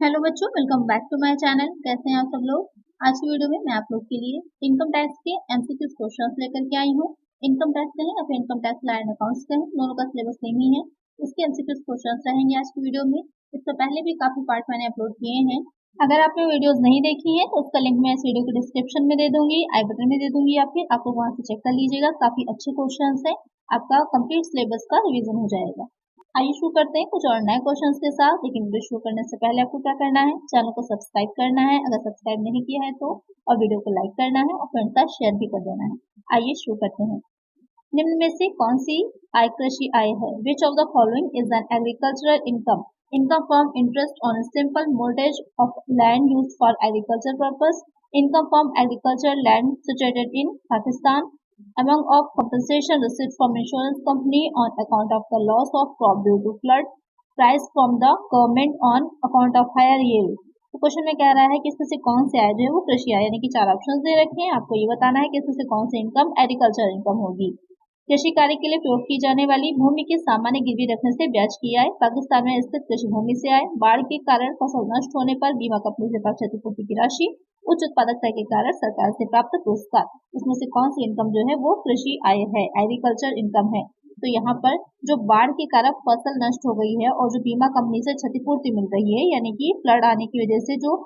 Hello बच्चों, welcome back to my channel. कैसे हैं आप सब लोग। आज की वीडियो में मैं आप लोग के लिए इनकम टैक्स के एमसीक्यू क्वेश्चंस लेकर के आई हूँ। इनकम टैक्स कहें या फिर income tax law and accounts कहें, दोनों का सिलेबस सेम ही है। इसके एमसीक्यू क्वेश्चंस रहेंगे आज की वीडियो में। इससे पहले भी काफी पार्ट मैंने अपलोड किए हैं। अगर आपने वीडियोस नहीं देखी है तो उसका लिंक मैं इस वीडियो के डिस्क्रिप्शन में दे दूंगी, आई बटन में दे दूंगी, या फिर आप लोग वहां से चेक कर लीजिएगा। काफी अच्छे क्वेश्चन है, आपका कंप्लीट सिलेबस का रिविजन हो जाएगा। आइए शुरू करते हैं कुछ और नए क्वेश्चंस के साथ। लेकिन वीडियो शुरू करने से पहले आपको क्या करना है, चैनल को सब्सक्राइब करना है अगर सब्सक्राइब नहीं किया है तो, और वीडियो को लाइक करना है और फ्रेंड्स का शेयर भी कर देना है। आइए शुरू करते हैं। निम्न में से कौन सी आय कृषि आय है? Which of the following is an agricultural income? Income from interest on simple mortgage of land used for agriculture purpose, income from agriculture land situated in Pakistan, among of compensation received from insurance company on account of the loss of crop due to flood, price from the government on account of higher yield। तो question में कह रहा है कि इसमें से कौन से आय जो है वो कृषि आय, यानी कि चार ऑप्शंस दे रखे हैं। आपको ये बताना है कि इसमें से कौन सी इनकम एग्रीकल्चर इनकम होगी। कृषि कार्य के लिए प्रयोग की जाने वाली भूमि के सामान्य गिरवी रखने से ब्याज की आय, पाकिस्तान में स्थित कृषि भूमि से आय, बाढ़ के कारण फसल नष्ट होने पर बीमा कंपनी से प्राप्त क्षतिपूर्ति की राशि, उच्च उत्पादकता के कारण सरकार से प्राप्त पुरस्कार। इसमें से कौन सी इनकम जो है वो कृषि आय है, एग्रीकल्चर इनकम है। तो यहाँ पर जो बाढ़ के कारण फसल नष्ट हो गई है और जो बीमा कंपनी से क्षतिपूर्ति मिल रही है, यानी कि फ्लड आने की वजह से जो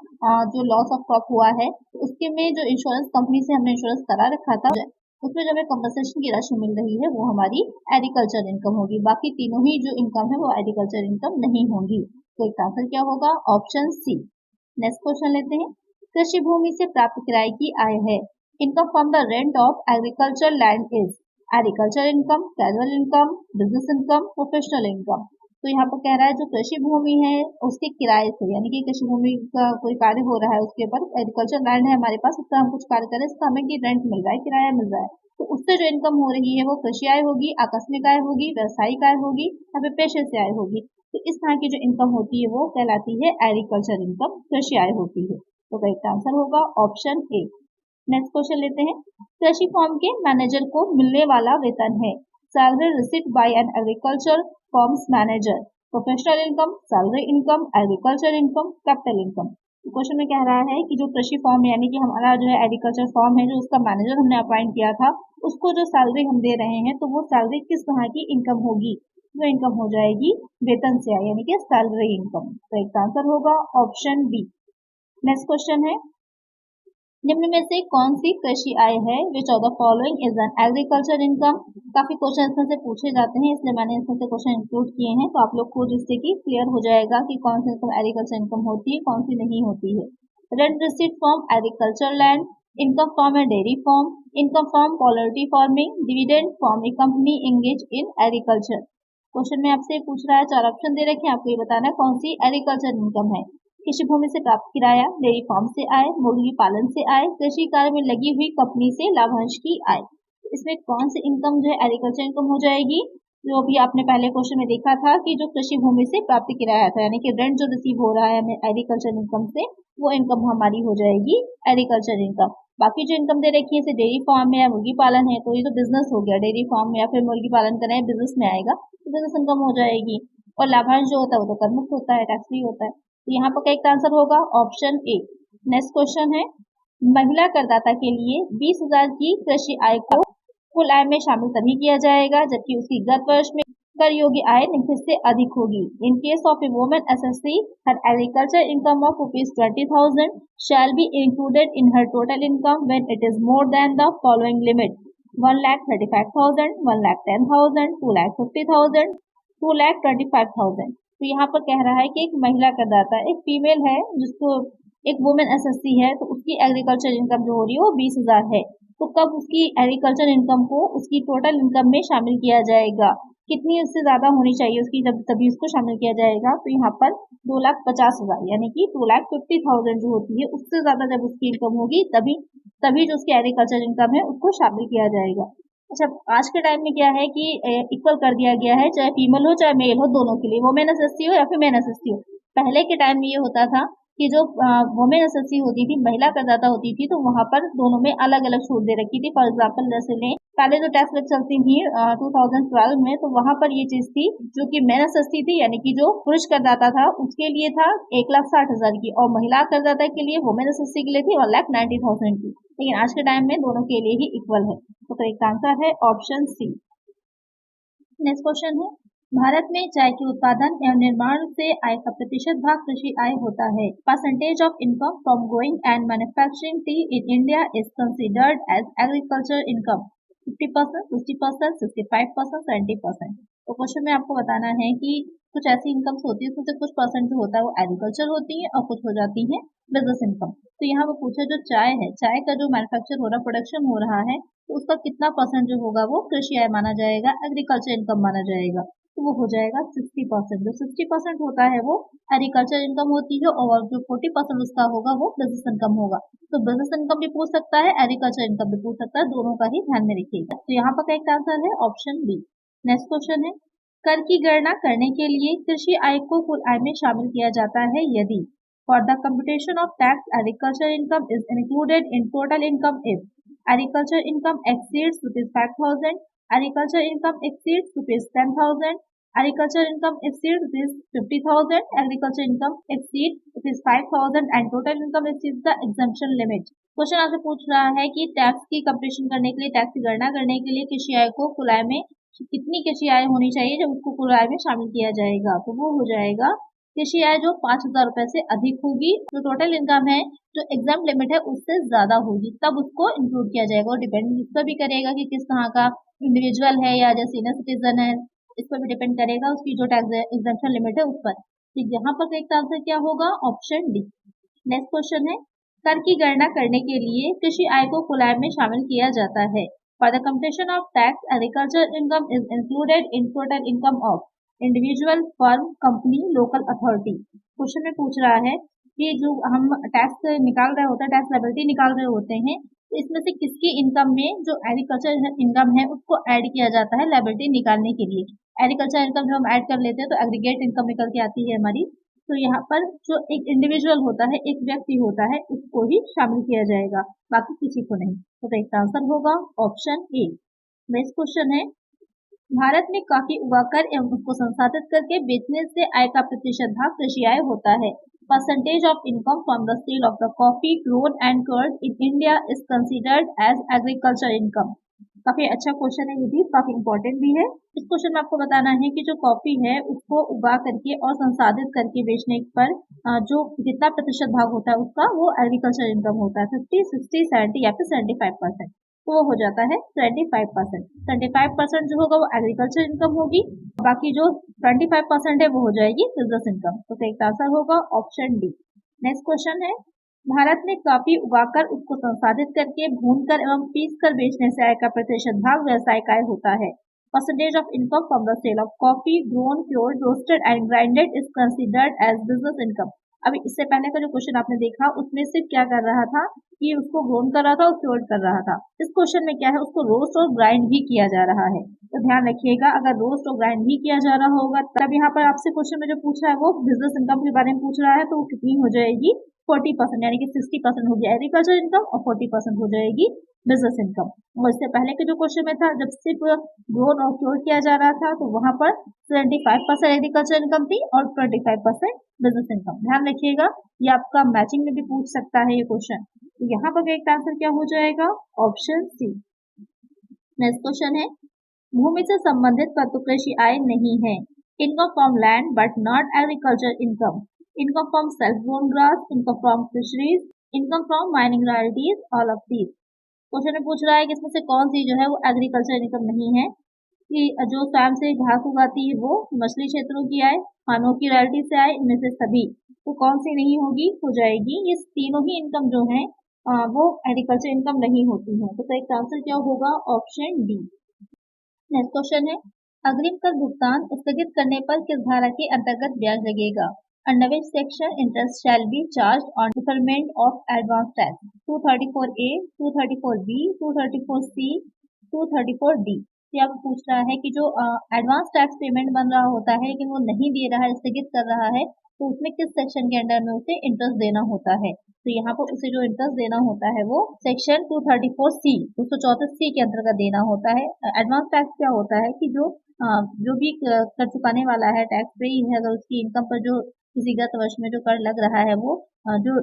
लॉस ऑफ क्रॉप हुआ है, उसके में जो इंश्योरेंस कंपनी से हमने इंश्योरेंस करा रखा था, उसमें जो हमें कंपनसेशन की राशि मिल रही है वो हमारी एग्रीकल्चर इनकम होगी। बाकी तीनों ही जो इनकम है वो एग्रीकल्चर इनकम नहीं होंगी। तो इसका आंसर क्या होगा? Option C. नेक्स्ट क्वेश्चन लेते हैं। कृषि भूमि से प्राप्त किराए की आय है। Income from the rent of agriculture land is agriculture income, casual income, business income, professional income. तो यहाँ पर कह रहा है जो कृषि भूमि है उसके किराए से, यानी कि कृषि भूमि का कोई कार्य हो रहा है उसके ऊपर, एग्रीकल्चर लैंड है हमारे पास, उसका हम कुछ कार्य करें, इसका हमें की रेंट मिल रहा है, किराया मिल रहा है, तो उससे जो इनकम हो रही है वो कृषि आय होगी, आकस्मिक आय होगी, व्यवसायिक आय होगी, या फिर पेशे से आय होगी। तो इस तरह की जो इनकम होती है वो कहलाती है एग्रीकल्चर इनकम, कृषि आय होती है। तो करेक्ट आंसर होगा ऑप्शन ए। नेक्स्ट क्वेश्चन लेते हैं। कृषि फॉर्म के मैनेजर को मिलने वाला वेतन है। Salary received by an agriculture forms manager, professional income, salary income, agriculture income, capital income. Question में कह रहा है कि जो कृषि फॉर्म यानी कि हमारा जो है एग्रीकल्चर फॉर्म है, जो उसका मैनेजर हमने अपॉइंट किया था, उसको जो सैलरी हम दे रहे हैं तो वो सैलरी किस तरह की इनकम होगी? वो इनकम हो जाएगी वेतन से आय, यानी कि सैलरी इनकम। तो एक आंसर होगा ऑप्शन बी। नेक्स्ट क्वेश्चन है। निम्न में से कौन सी कृषि आय है? Which of the following is an agriculture income. काफी क्वेश्चन इसमें से पूछे जाते हैं, इसलिए मैंने इसमें से क्वेश्चन इंक्लूड किए हैं, तो आप लोग को जिससे कि क्लियर हो जाएगा कि कौन सी इनकम एग्रीकल्चर इनकम होती है, कौन सी नहीं होती है। Rent received from agriculture land, income from a dairy farm, income from poultry farming, dividend from a company engage in agriculture. Question में आपसे पूछ रहा है, चार ऑप्शन दे रखे हैं, आपको ये बताना है कौन सी एग्रीकल्चर इनकम है। कृषि भूमि से प्राप्त किराया, डेयरी फार्म से आय, मुर्गी पालन से आय, कृषि कार्य में लगी हुई कंपनी से लाभांश की आय। इसमें कौन सी इनकम जो है एग्रीकल्चर इनकम हो जाएगी? जो अभी आपने पहले क्वेश्चन में देखा था कि जो कृषि भूमि से प्राप्त किराया था, यानी कि रेंट जो रिसीव हो रहा है हमें एग्रीकल्चर इनकम से, वो इनकम हमारी हो जाएगी एग्रीकल्चर इनकम। बाकी जो इनकम दे रखी है, जैसे डेयरी फार्म है या मुर्गी पालन है, तो ये तो बिजनेस हो गया, डेयरी फार्म या फिर मुर्गी पालन कर रहे हैं, बिजनेस में आएगा, तो बिजनेस इनकम हो जाएगी। और लाभांश जो होता है वो तो कर मुक्त होता है, टैक्स फ्री होता है। तो यहाँ पर करेक्ट आंसर होगा ऑप्शन ए। नेक्स्ट क्वेश्चन है। महिला करदाता के लिए 20,000 की कृषि आय को कुल आय में शामिल तभी किया जाएगा जबकि उसकी गत वर्ष में कर योग्य आय निम्नलिखित से अधिक होगी। In case of a woman SSC, her agriculture income of ₹20,000 shall be included in her total income when it is more than the following limit: 1,35,000, 1,10,000, 2,50,000, 2,25,000। तो यहाँ पर कह रहा है कि एक महिला करदाता, एक फीमेल है जिसको एक वुमेन एसएससी है, तो उसकी एग्रीकल्चर इनकम जो हो रही है वो 20,000 है। तो कब उसकी एग्रीकल्चर इनकम को उसकी टोटल इनकम में शामिल किया जाएगा? कितनी उससे ज्यादा होनी चाहिए उसकी, जब तभी उसको शामिल किया जाएगा? तो यहाँ पर 2,50,000 यानी कि 2,50,000 जो होती है उससे ज्यादा जब उसकी इनकम होगी तभी तभी जो उसकी एग्रीकल्चर इनकम है उसको शामिल किया जाएगा। अच्छा, आज के टाइम में क्या है कि इक्वल कर दिया गया है, चाहे फीमेल हो चाहे मेल हो, दोनों के लिए, वुमेन एसएससी हो या फिर मेन एसएससी हो। पहले के टाइम में ये होता था कि जो वुमेन एसएससी होती थी, महिला करदाता होती थी, तो वहां पर दोनों में अलग अलग छूट दे रखी थी। फॉर एग्जाम्पल जैसे लें पहले जो टेस्ट रेट चलती थी 2012 में, तो वहां पर ये चीज थी जो कि मेनस एससी थी, यानी कि जो पुरुष करदाता था उसके लिए था 1,60,000 की, और महिला करदाता के लिए वुमेन एसएससी के लिए थी 1,90,000 की। लेकिन आज के टाइम में दोनों के लिए ही इक्वल है, तो करेक्ट आंसर है ऑप्शन सी। नेक्स्ट क्वेश्चन है, भारत में चाय के उत्पादन एवं निर्माण से आय का प्रतिशत भाग कृषि आय होता है। Percentage of income from growing and manufacturing tea in India is considered as agriculture income. 50%, 60%, 65%, 70%। तो क्वेश्चन में आपको बताना है कि कुछ ऐसी इनकम्स होती है उसमें से कुछ परसेंट जो होता है वो एग्रीकल्चर होती है और कुछ हो जाती है बिजनेस इनकम। तो यहाँ वो पूछा जो चाय है, चाय का जो मैन्युफैक्चर हो रहा, प्रोडक्शन हो रहा है, तो उसका कितना परसेंट जो होगा वो कृषि आय माना जाएगा, एग्रीकल्चर इनकम माना जाएगा। तो वो हो जाएगा 60%। जो 60% होता है वो एग्रीकल्चर इनकम होती है, और जो 40% उसका होगा वो बिजनेस इनकम होगा। तो बिजनेस इनकम भी पूछ सकता है, एग्रीकल्चर इनकम भी पूछ सकता है, दोनों का ही ध्यान में रखिएगा। तो यहाँ पर करेक्ट आंसर है ऑप्शन बी। नेक्स्ट क्वेश्चन है, कर की गणना करने के लिए कृषि आय को कुल आय में शामिल किया जाता है यदि for the computation of tax agriculture income is included in total income if agriculture income exceeds ₹5,000, agriculture income exceeds ₹10,000, agriculture income exceeds this 50,000, agriculture income exceeds this 5,000 and total income exceeds the exemption limit। Question आपसे पूछ रहा है कि tax की computation करने के लिए, tax की गणना करने के लिए कृषि आय को कुल आय में कितनी कृषि आय होनी चाहिए जब उसको कुल आय में शामिल किया जाएगा। तो वो हो जाएगा कृषि आय जो 5,000 रुपए से अधिक होगी, जो टोटल इनकम है जो एग्जाम लिमिट है उससे ज्यादा होगी, तब उसको इंक्लूड किया जाएगा। और डिपेंड इस पर भी करेगा कि किस तरह का इंडिविजुअल है या जो सीनियर सिटीजन है, इस पर भी डिपेंड करेगा उसकी जो टैक्स एग्जाम्पशन लिमिट है उस पर। तो यहाँ पर करेक्ट आंसर क्या होगा, ऑप्शन डी। नेक्स्ट क्वेश्चन है, कर की गणना करने के लिए कृषि आय को कुल आय में शामिल किया जाता है। For the computation of tax agriculture income is included in total income of individual, firm, company, local authority. Question में पूछ रहा है कि जो हम टैक्स निकाल रहे होते हैं, टैक्स लायबिलिटी निकाल रहे होते हैं, तो इसमें से किसकी इनकम में जो एग्रीकल्चर इनकम है उसको ऐड किया जाता है लायबिलिटी निकालने के लिए। एग्रीकल्चर इनकम जब हम ऐड कर लेते हैं तो एग्रीगेट इनकम निकल के आती है हमारी। तो यहाँ पर जो एक इंडिविजुअल होता है, एक व्यक्ति होता है, उसको ही शामिल किया जाएगा, बाकी किसी को नहीं। तो करेक्ट आंसर होगा ऑप्शन ए। नेक्स्ट क्वेश्चन है, भारत में कॉफी उगाकर एवं उसको संसाधित करके बेचने से आय का प्रतिशत भाग कृषि आय होता है। Percentage of income from the sale of the coffee grown and cured in India is considered as agriculture income. काफी अच्छा क्वेश्चन है, ये भी काफी इंपॉर्टेंट भी है। इस क्वेश्चन में आपको बताना है कि जो कॉफी है उसको उगा करके और संसाधित करके बेचने पर जो जितना प्रतिशत भाग होता है उसका वो एग्रीकल्चर इनकम होता है, 50, 60, 70 या फिर 75%। तो वो हो जाता है 25%। 25% जो होगा वो एग्रीकल्चर इनकम होगी, बाकी जो 25% है वो हो जाएगी बिजनेस इनकम। तो करेक्ट आंसर होगा ऑप्शन डी। नेक्स्ट क्वेश्चन है, भारत में कॉफी उगाकर उसको संसाधित करके भूनकर एवं पीसकर बेचने से आय का प्रतिशत भाग व्यवसाय का आय होता है। Percentage of income from the sale of coffee grown, cured, roasted and grinded is considered as business income. अभी इससे पहले का जो क्वेश्चन आपने देखा उसमें सिर्फ क्या कर रहा था कि उसको ग्रोन कर रहा था और प्योर्ड कर रहा था। इस क्वेश्चन में क्या है, उसको रोस्ट और ग्राइंड भी किया जा रहा है। तो ध्यान रखिएगा, अगर रोस्ट और ग्राइंड भी किया जा रहा होगा तब यहाँ पर आपसे क्वेश्चन में जो पूछ रहा है वो बिजनेस इनकम के बारे में पूछ रहा है, तो वो कितनी हो जाएगी, 40%, यानी कि 60% होगी एग्रीकल्चर इनकम और 40% हो जाएगी बिजनेस इनकम। और इससे पहले के जो क्वेश्चन में था जब सिर्फ ग्रोन और प्योर किया जा रहा था तो वहां पर 75% एग्रीकल्चर इनकम थी और 25% बिजनेस इनकम। ध्यान रखिएगा, ये आपका मैचिंग में भी पूछ सकता है ये क्वेश्चन। तो यहाँ पर करेक्ट आंसर क्या हो जाएगा, ऑप्शन सी। नेक्स्ट क्वेश्चन है, भूमि से संबंधित पर तो कृषि आय नहीं है। Income from land but not agriculture income, income from self grown grass, income from fisheries, income from mining royalties, all of these. Question में पूछ रहा है कि इसमें से कौन सी जो है वो एग्रीकल्चर इनकम नहीं है, कि जो स्वयं से घास उगाती है वो, मछली क्षेत्रों की आय, खानों की रॉयल्टी से आय, इनमें से सभी। तो कौन सी नहीं होगी, हो जाएगी ये तीनों ही इनकम जो है वो एग्रीकल्चर इनकम नहीं होती है। तो करेक्ट आंसर क्या होगा, ऑप्शन डी। नेक्स्ट क्वेश्चन है, अग्रिम कर भुगतान स्थगित करने पर किस धारा के अंतर्गत ब्याज लगेगा। Under which section interest shall be charged on deferment of advance tax? 234A, 234B, 234C, 234D। ये आपको पूछ रहा है कि जो एडवांस टैक्स पेमेंट बन रहा होता है लेकिन वो नहीं दे रहा है, स्थगित कर रहा है, तो उसमें किस सेक्शन के अंडर में उसे इंटरेस्ट देना होता है। तो यहाँ पर उसे जो इंटरेस्ट देना होता है वो सेक्शन 234C 234C के अंतर्गत देना होता है। एडवांस टैक्स क्या होता है कि जो भी कर चुकाने वाला है टैक्स पेई है, अगर उसकी इनकम पर जो किसी गत वर्ष में जो कर लग रहा है वो जो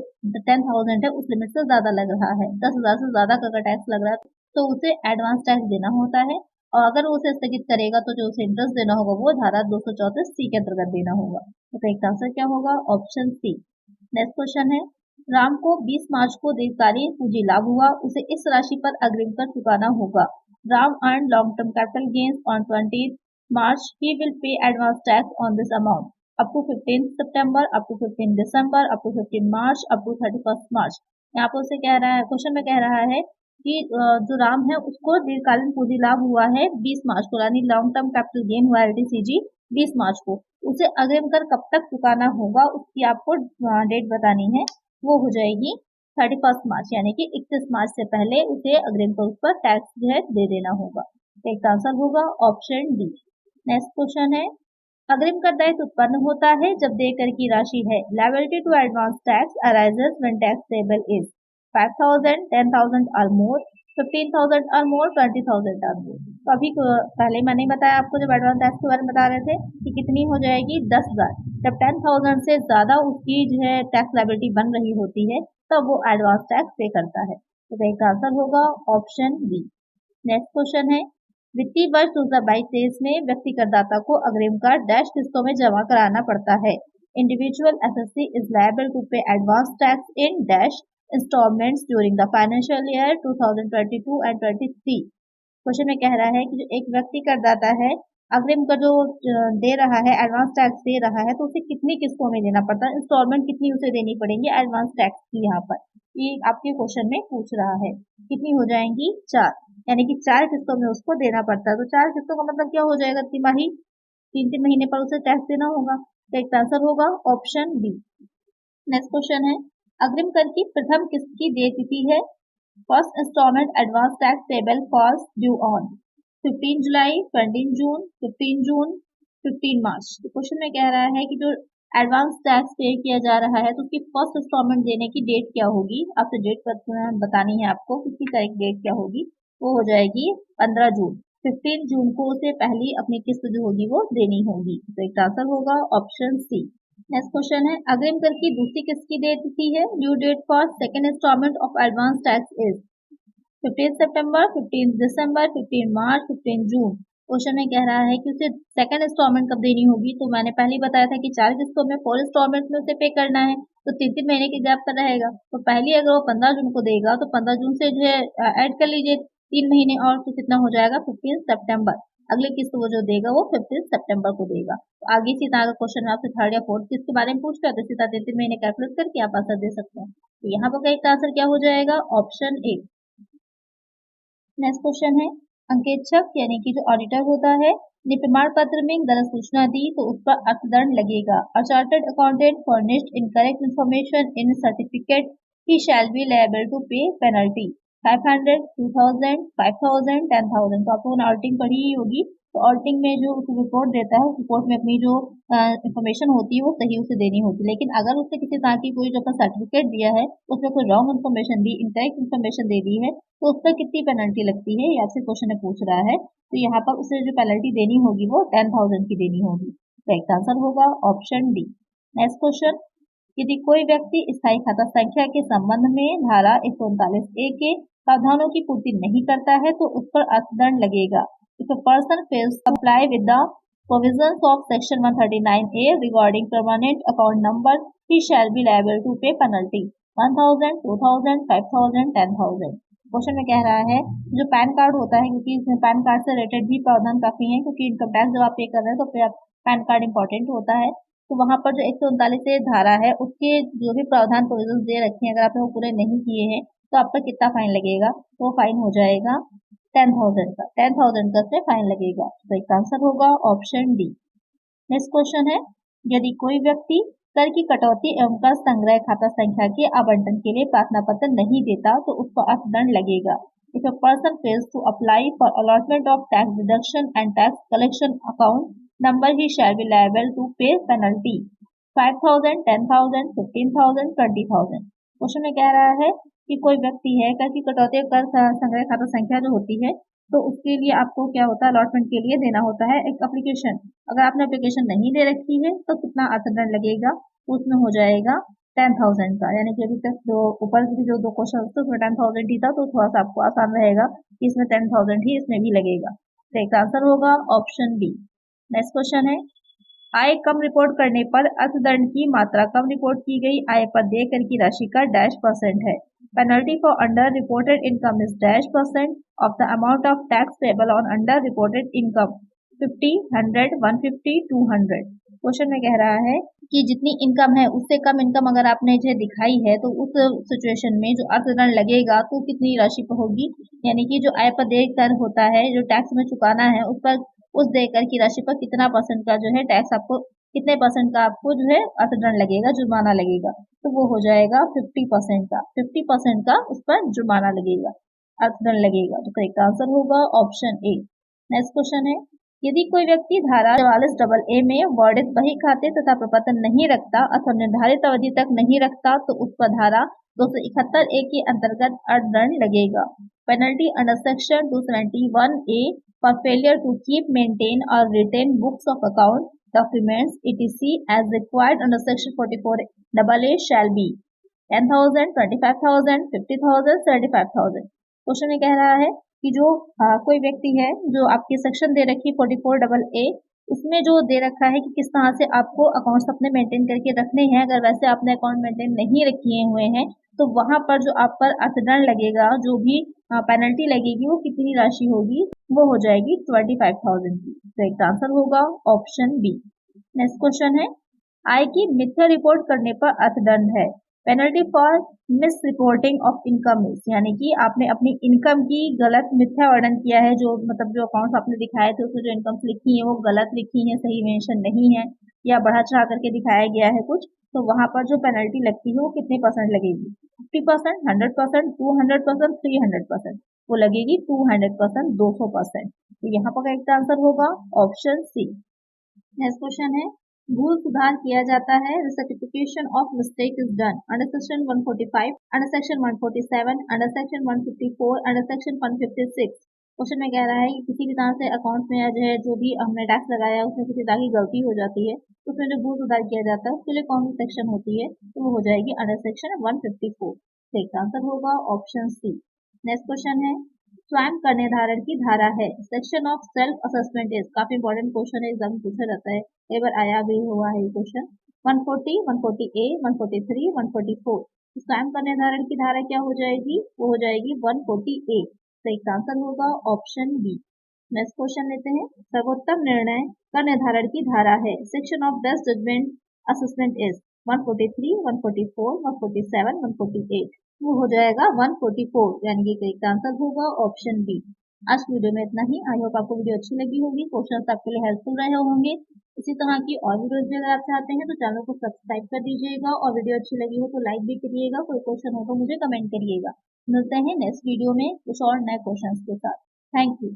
10,000 है उस लिमिट से ज्यादा लग रहा है, 10,000 से ज्यादा का अगर टैक्स लग रहा है तो उसे एडवांस टैक्स देना होता है। और अगर वो उसे स्थगित करेगा तो जो उसे इंटरेस्ट देना होगा वो धारा 234C के अंतर्गत देना होगा। तो करेक्ट आंसर क्या होगा? Option C. नेक्स्ट क्वेश्चन है, राम को 20 मार्च को दीर्घकालीन पूंजी लाभ हुआ, उसे इस राशि पर अग्रिम कर चुकाना होगा। Ram earned long term capital gains on 20th March. He will pay advance tax on this amount up to 15th September, up to 15th December, up to 15th March, up to 31st March. यहाँ पर उसे कह रहा है, question में कह रहा है कि जो राम है उसको दीर्घकालीन पूंजी लाभ हुआ है 20 मार्च को, यानी लॉन्ग टर्म कैपिटल गेन हुआ LTCG 20 मार्च को। उसे अग्रिम कर कब तक चुकाना होगा उसकी आपको डेट बतानी है, वो हो जाएगी 31 मार्च, यानी कि 31 मार्च से पहले उसे अग्रिम कर उस पर टैक्स जो है दे देना होगा। एक आंसर होगा ऑप्शन डी। नेक्स्ट क्वेश्चन है, अग्रिम कर दायित्व उत्पन्न होता है जब देयकर की राशि है। Liability to advance tax arises when tax payable is 5,000, 10,000 और मोर, 15,000 और मोर, 20,000 और मोर। तो अभी पहले मैंने बताया आपको जब एडवांस टैक्स के बारे में बता रहे थे कि कितनी हो जाएगी 10,000। जब 10,000 से ज्यादा उसकी जो है टैक्स लायबिलिटी बन रही होती है तब वो एडवांस टैक्स पे करता है। तो इसका आंसर होगा ऑप्शन बी। नेक्स्ट क्वेश्चन है, वित्तीय वर्ष 2022-23 में व्यक्ति करदाता को अग्रिम का डैश किस्तों में जमा कराना पड़ता है। Individual assessee is liable to pay advance tax in dash instalments during the financial year 2022 and 23। Question में कह रहा है कि जो एक व्यक्ति करदाता है अग्रिम का जो दे रहा है, एडवांस टैक्स दे रहा है, तो उसे कितनी किस्तों में देना पड़ता है, इंस्टॉलमेंट कितनी उसे देनी पड़ेंगी एडवांस टैक्स की। यहाँ पर ये आपके क्वेश्चन में पूछ रहा है कितनी हो जाएंगी 4, यानी कि 4 किस्तों में उसको देना पड़ता है। तो 4 किस्तों का मतलब क्या हो जाएगा, तिमाही 3-3 महीने पर उसे टैक्स देना होगा। तो एक आंसर होगा ऑप्शन बी। नेक्स्ट क्वेश्चन है, अग्रिम कर की प्रथम किस्त की देय तिथि है। First instalment advance tax payable falls due on 15 July, 20 June, 15 June, 15 March. तो क्वेश्चन में कह रहा है कि जो एडवांस टैक्स पे किया जा रहा है तो उसकी फर्स्ट इंस्टॉलमेंट देने की डेट क्या होगी, आपसे डेट बतानी है आपको, किसकी तारीख डेट क्या होगी, वो हो जाएगी 15 जून। 15 जून को उसे पहली अपनी किस्त जो होगी वो देनी होगी। तो एक आंसर होगा ऑप्शन सी। नेक्स्ट क्वेश्चन है, अग्रिम कर की दूसरी किस्त की डेट तिथि है। Due date for second instalment of advance tax is 15 September, 15 December, 15 March, 15 June. Question में कह रहा है कि उसे सेकंड इंस्टॉलमेंट कब देनी होगी। तो मैंने पहले ही बताया था कि 4 किस्तों में 4 इंस्टॉलमेंट में उसे पे करना है, तो 3-3 महीने के गैप पर रहेगा। तो पहली अगर वो 15 जून को देगा तो 15 जून से जो है ऐड कर लीजिए 3 महीने और, तो कितना हो जाएगा 15 सितंबर। अगली किस्त वो जो देगा वो 15 सितंबर को देगा। तो आगे इसी तरह का क्वेश्चन आपसे थर्ड या फोर्थ किस्त के बारे में पूछता है तो इसी तरह 3-3 महीने कैलकुलेट करके आप आंसर दे सकते हैं। तो यहाँ पर का आंसर क्या हो जाएगा, ऑप्शन ए। नेक्स्ट क्वेश्चन है, अंकेक्षक यानी कि जो ऑडिटर होता है ने प्रमाण पत्र में गलत सूचना दी तो उस पर अर्थदंड लगेगा। A chartered accountant furnished incorrect information in certificate he shall be liable to pay penalty 500, 2000, 5000, 10,000। तो आपको ऑडिटिंग पढ़ी ही होगी। तो ऑडिटिंग में जो रिपोर्ट देता है उस रिपोर्ट में अपनी जो इन्फॉर्मेशन होती है वो सही उसे देनी होती है, लेकिन अगर उसने किसी तरह की कोई जो अपना सर्टिफिकेट दिया है उसमें कोई रॉन्ग इन्फॉर्मेशन दी, इनकरेक्ट इन्फॉर्मेशन दे दी है तो उस पर कितनी पेनल्टी लगती है, ये आपसे क्वेश्चन में पूछ रहा है। तो यहाँ पर उसे जो पेनल्टी देनी होगी वो 10,000 की देनी होगी। तो एक आंसर होगा ऑप्शन डी। नेक्स्ट क्वेश्चन, यदि कोई व्यक्ति स्थायी खाता संख्या के संबंध में धारा 139A के प्रावधानों की पूर्ति नहीं करता है तो उस पर अर्थदंड लगेगा। If a person fails to comply with the provisions of section 139A regarding permanent account number, he shall be liable to pay penalty 1,000, 2,000, 5,000, 10,000। Question में कह रहा है जो पैन कार्ड होता है, क्योंकि इसमें पैन कार्ड से रिलेटेड भी प्रावधान काफी है, क्योंकि इनकम टैक्स जब आप पे कर रहे हैं तो फिर पैन कार्ड इंपॉर्टेंट होता है। तो वहां पर जो 139 धारा है उसके जो भी प्रावधान प्रोविजन दे रखे हैं, अगर आपने वो पूरे नहीं किए हैं तो आप पर कितना फाइन लगेगा, तो फाइन हो जाएगा 10,000 का। 10,000 का से फाइन लगेगा। तो इसका आंसर होगा ऑप्शन डी। नेक्स्ट क्वेश्चन है, यदि कोई व्यक्ति कर की कटौती एवं कर संग्रह खाता संख्या के आवंटन के लिए प्रार्थना पत्र नहीं देता तो उसको अर्थदंड लगेगा। If a person fails to apply for allotment of tax deduction and tax collection account number, he shall be liable to pay penalty 5,000, 10,000, 15,000, 20,000। Question में कह रहा है कि कोई व्यक्ति है कर की कटौती कर संग्रह खाता संख्या जो होती है तो उसके लिए आपको क्या होता है, अलॉटमेंट के लिए देना होता है एक एप्लीकेशन। अगर आपने एप्लीकेशन नहीं दे रखी है तो कितना अर्थदंड लगेगा, उसमें हो जाएगा 10,000 का। यानी कि अभी तक जो ऊपर की जो दो क्वेश्चन थे उसमें 10,000 ही था, तो थोड़ा सा आपको आसान रहेगा कि इसमें 10,000 ही इसमें भी लगेगा। तो एक आंसर होगा ऑप्शन बी। नेक्स्ट क्वेश्चन है, आय कम रिपोर्ट करने पर अर्थदंड की मात्रा कम रिपोर्ट की गई आय पर देय कर की राशि का -% है। Penalty for under reported income is -% of the amount of tax payable on under reported income 50, 100, 150, 200। Question में कह रहा है कि जितनी इनकम है उससे कम इनकम अगर आपने जो दिखाई है तो उस सिचुएशन में जो अर्थदंड लगेगा तो कितनी राशि पर होगी, यानी कि जो आय पर देय कर होता है जो टैक्स में चुकाना है उस पर उस देय कर की राशि पर कितना % का जो है टैक्स आपको, कितने % का आपको जो है अर्थदंड लगेगा, जुर्माना लगेगा, तो वो हो जाएगा 50% का। 50% का उस पर जुर्माना लगेगा, अर्थदंड लगेगा। तो करेक्ट आंसर होगा ऑप्शन ए। नेक्स्ट क्वेश्चन है, यदि कोई व्यक्ति धारा 44AA में वर्णित बही खाते तथा प्रपत्र नहीं रखता अथवा निर्धारित अवधि तक नहीं रखता तो उस पर धारा 271A के अंतर्गत अर्थदंड लगेगा। Penalty under section 271A for failure to keep, maintain or retain books of account, documents, etc. as required under section 44AA shall be 10,000, 25,000, 50,000, 75,000। Question में कह रहा है कि जो कोई व्यक्ति है जो आपकी सेक्शन दे रखी 44AA उसमें जो दे रखा है कि किस तरह से आपको अकाउंट्स अपने मेंटेन करके रखने हैं, अगर वैसे आपने अकाउंट मेंटेन नहीं रखे हुए हैं तो वहां पर जो आप पर अर्थदंड लगेगा, जो भी पेनल्टी लगेगी वो कितनी राशि होगी, वो हो जाएगी 25,000 की। तो एक आंसर होगा ऑप्शन बी। नेक्स्ट क्वेश्चन है, आय की मिथ्या रिपोर्ट करने पर अर्थदंड है। Penalty for miss reporting of income, यानी कि आपने अपनी इनकम की गलत मिथ्या वर्णन किया है, जो मतलब जो अकाउंट्स आपने दिखाए थे उसमें जो इनकम लिखी है वो गलत लिखी है, सही मेंशन नहीं है या बढ़ा चढ़ा करके दिखाया गया है कुछ, तो वहां पर जो पेनल्टी लगती है वो कितने % लगेगी, 50%, 100%, 200%, 300%। वो लगेगी 200%, 200%। तो यहाँ पर करेक्ट आंसर होगा ऑप्शन सी। नेक्स्ट क्वेश्चन है, भूल सुधार किया जाता है, certification of mistake is done under section 145, under section 147, under section 154, under section 156। Question में कह रहा है कि किसी भी तरह से अकाउंट में जो है जो भी हमने टैक्स लगाया उसमें किसी तरह की गलती हो जाती है तो उसमें जो भूल सुधार किया जाता है उसके लिए कौन सी सेक्शन होती है, तो वो हो जाएगी अंडर सेक्शन 154। सही आंसर होगा ऑप्शन सी। नेक्स्ट क्वेश्चन है, स्वयं कर निर्धारण की धारा है, section of self assessment is, काफी इंपॉर्टेंट क्वेश्चन है, एग्जाम पूछा जाता है, कई बार आया भी हुआ है ये क्वेश्चन। 140, 140A, 143, 144। स्वयं कर निर्धारण की धारा क्या हो जाएगी, वो हो जाएगी 140A। सही आंसर होगा ऑप्शन बी। नेक्स्ट क्वेश्चन लेते हैं, सर्वोत्तम निर्णय कर निर्धारण की धारा है, section of best judgement assessment is 143, 144, 147, 148। वो हो जाएगा 144, यानी कि करेक्ट आंसर होगा ऑप्शन बी। आज की वीडियो में इतना ही। आई होप आपको वीडियो अच्छी लगी होगी, क्वेश्चंस आपके लिए हेल्पफुल रहे होंगे। इसी तरह की और वीडियोस भी अगर आप चाहते हैं तो चैनल को सब्सक्राइब कर दीजिएगा और वीडियो अच्छी लगी हो तो लाइक भी करिएगा। कोई क्वेश्चन हो तो मुझे कमेंट करिएगा। मिलते हैं नेक्स्ट वीडियो में कुछ और नए क्वेश्चंस के साथ। Thank you.